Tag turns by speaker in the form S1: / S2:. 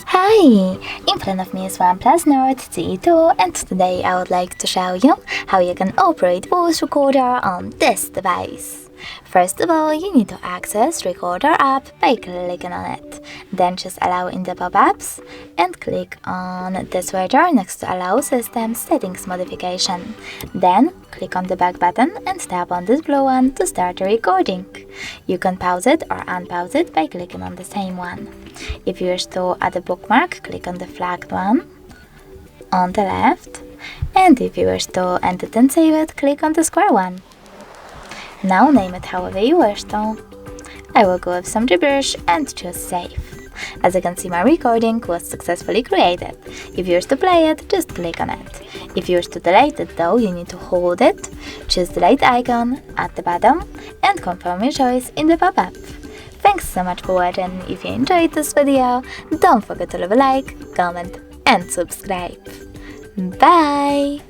S1: Hi! In front of me is OnePlus Nord CE2, and today I would like to show you how you can operate voice recorder on this device. First of all, you need to access Recorder app by clicking on it. Then just allow in the pop-ups and click on the switcher next to Allow System Settings Modification. Then click on the back button and tap on this blue one to start the recording. You can pause it or unpause it by clicking on the same one. If you wish to add a bookmark, click on the flagged one on the left, and if you wish to end it and save it, click on the square one. Now name it however you wish to. I will go with some gibberish and choose save. As you can see, my recording was successfully created. If you wish to play it, just click on it. If you wish to delete it though, you need to hold it, choose the delete icon at the bottom, and confirm your choice in the pop-up. Thanks so much for watching. If you enjoyed this video, don't forget to leave a like, comment and subscribe. Bye!